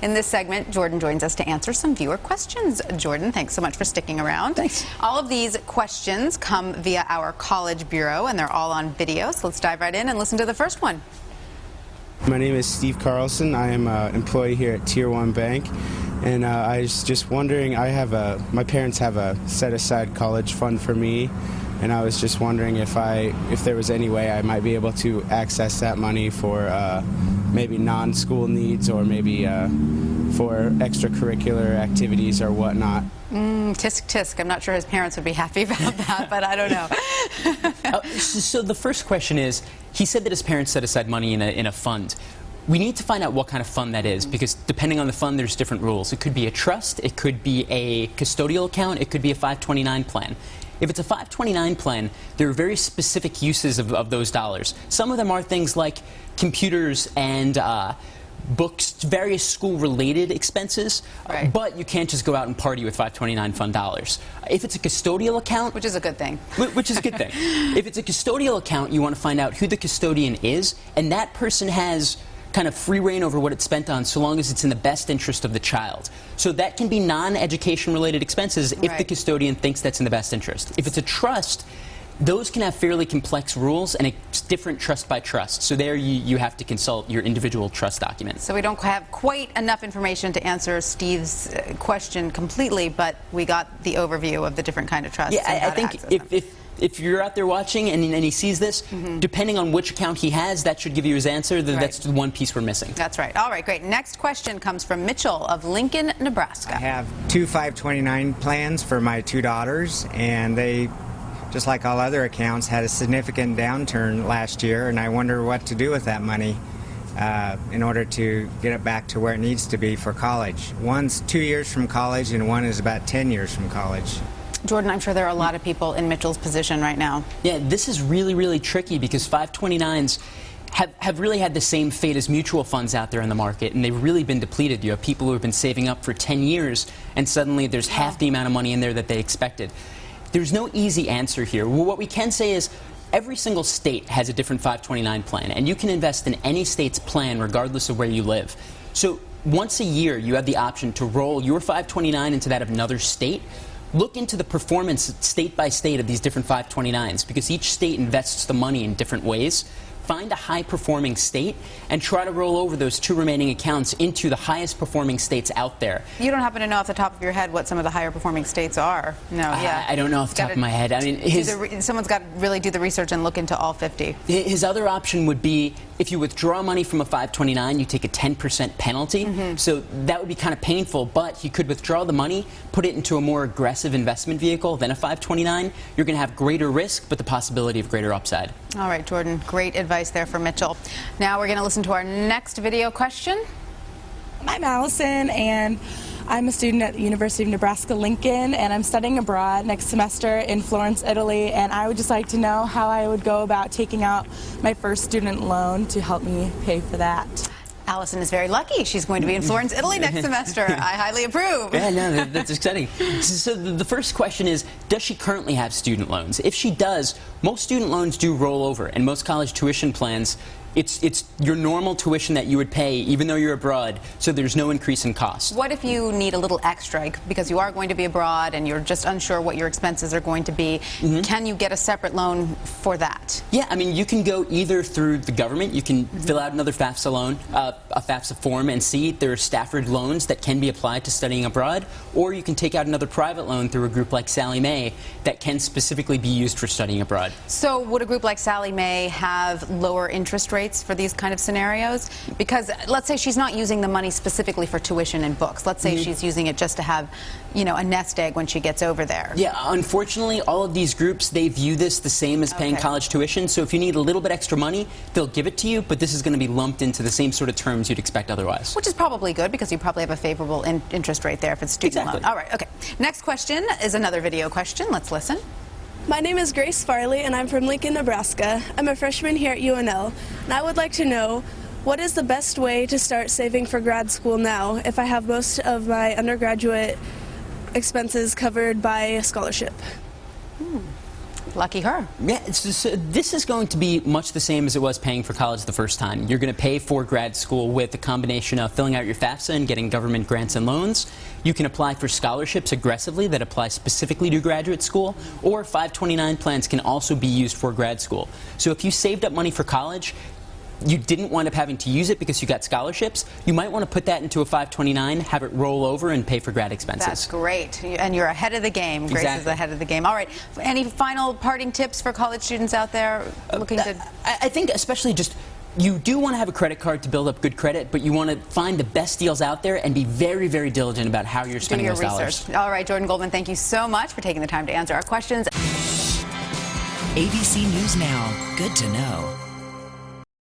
In this segment, Jordan joins us to answer some viewer questions. Jordan, thanks so much for sticking around. Thanks. All of these questions come via our College Bureau, and they're all on video. So let's dive right in and listen to the first one. My name is Steve Carlson. I am an employee here at Tier 1 Bank. And I was just wondering, my parents have a set-aside college fund for me, and I was just wondering if there was any way I might be able to access that money for maybe non-school needs or maybe for extracurricular activities or whatnot. Tisk tisk. I'm not sure his parents would be happy about that, but I don't know. So the first question is, he said that his parents set aside money in a fund. We need to find out what kind of fund that is, because depending on the fund, there's different rules. It could be a trust, it could be a custodial account, it could be a 529 plan. If it's a 529 plan, there are very specific uses of those dollars. Some of them are things like computers and books, various school-related expenses, right. But you can't just go out and party with 529 fund dollars. If it's a custodial account... Which is a good thing. Which is a good thing. If it's a custodial account, you want to find out who the custodian is, and that person has kind of free reign over what it's spent on, so long as it's in the best interest of the child. So that can be non-education related expenses if the custodian thinks that's in the best interest. If it's a trust, those can have fairly complex rules, and it's different trust by trust. So there you have to consult your individual trust document. So we don't have quite enough information to answer Steve's question completely, but we got the overview of the different kind of trusts. Yeah, I think if you're out there watching and he sees this, depending on which account he has, that should give you his answer. That's the one piece we're missing. That's right. All right, great. Next question comes from Mitchell of Lincoln, Nebraska. I have two 529 plans for my two daughters, and they, just like all other accounts, had a significant downturn last year, and I wonder what to do with that money in order to get it back to where it needs to be for college. One's 2 years from college, and one is about 10 years from college. Jordan, I'm sure there are a lot of people in Mitchell's position right now. Yeah, this is really, really tricky because 529s have really had the same fate as mutual funds out there in the market, and they've really been depleted. You have people who have been saving up for 10 years, and suddenly there's half the amount of money in there that they expected. There's no easy answer here. What we can say is every single state has a different 529 plan, and you can invest in any state's plan regardless of where you live. So once a year, you have the option to roll your 529 into that of another state. Look into the performance state by state of these different 529s, because each state invests the money in different ways. Find a high-performing state and try to roll over those two remaining accounts into the highest-performing states out there. You don't happen to know off the top of your head what some of the higher-performing states are? No, I don't know off the top of my head. I mean, someone's got to really do the research and look into all 50. His other option would be, if you withdraw money from a 529, you take a 10% penalty. So that would be kind of painful, but you could withdraw the money, put it into a more aggressive investment vehicle than a 529. You're going to have greater risk, but the possibility of greater upside. All right, Jordan, great advice there for Mitchell. Now we're going to listen to our next video question. I'm Allison, and I'm a student at the University of Nebraska-Lincoln, and I'm studying abroad next semester in Florence, Italy, and I would just like to know how I would go about taking out my first student loan to help me pay for that. Allison is very lucky. She's going to be in Florence, Italy next semester. I highly approve. Yeah, no, that's exciting. So the first question is, does she currently have student loans? If she does, most student loans do roll over, and most college tuition plans, it's your normal tuition that you would pay even though you're abroad, so there's no increase in cost. What if you need a little extra because you are going to be abroad and you're just unsure what your expenses are going to be? Can you get a separate loan for that? Yeah, I mean, you can go either through the government. You can fill out another FAFSA loan, a FAFSA form, and see there are Stafford loans that can be applied to studying abroad, or you can take out another private loan through a group like Sallie Mae that can specifically be used for studying abroad. So would a group like Sallie Mae have lower interest rates for these kind of scenarios? Because let's say she's not using the money specifically for tuition and books. Let's say she's using it just to have, you know, a nest egg when she gets over there. Yeah, unfortunately, all of these groups, they view this the same as paying college tuition. So if you need a little bit extra money, they'll give it to you, but this is going to be lumped into the same sort of terms you'd expect otherwise. Which is probably good, because you probably have a favorable interest rate there if it's student loan. All right, okay. Next question is another video question. Let's listen. My name is Grace Farley, and I'm from Lincoln, Nebraska. I'm a freshman here at UNL, and I would like to know, what is the best way to start saving for grad school now if I have most of my undergraduate expenses covered by a scholarship? Lucky her. Yeah, this is going to be much the same as it was paying for college the first time. You're going to pay for grad school with a combination of filling out your FAFSA and getting government grants and loans. You can apply for scholarships aggressively that apply specifically to graduate school, or 529 plans can also be used for grad school. So if you saved up money for college, you didn't wind up having to use it because you got scholarships, you might want to put that into a 529, have it roll over, and pay for grad expenses. That's great. And you're ahead of the game. Grace Exactly. is ahead of the game. All right. Any final parting tips for college students out there looking to... I think especially just, you do want to have a credit card to build up good credit, but you want to find the best deals out there and be very, very diligent about how you're spending those dollars. All right, Jordan Goldman, thank you so much for taking the time to answer our questions. ABC News Now. Good to know.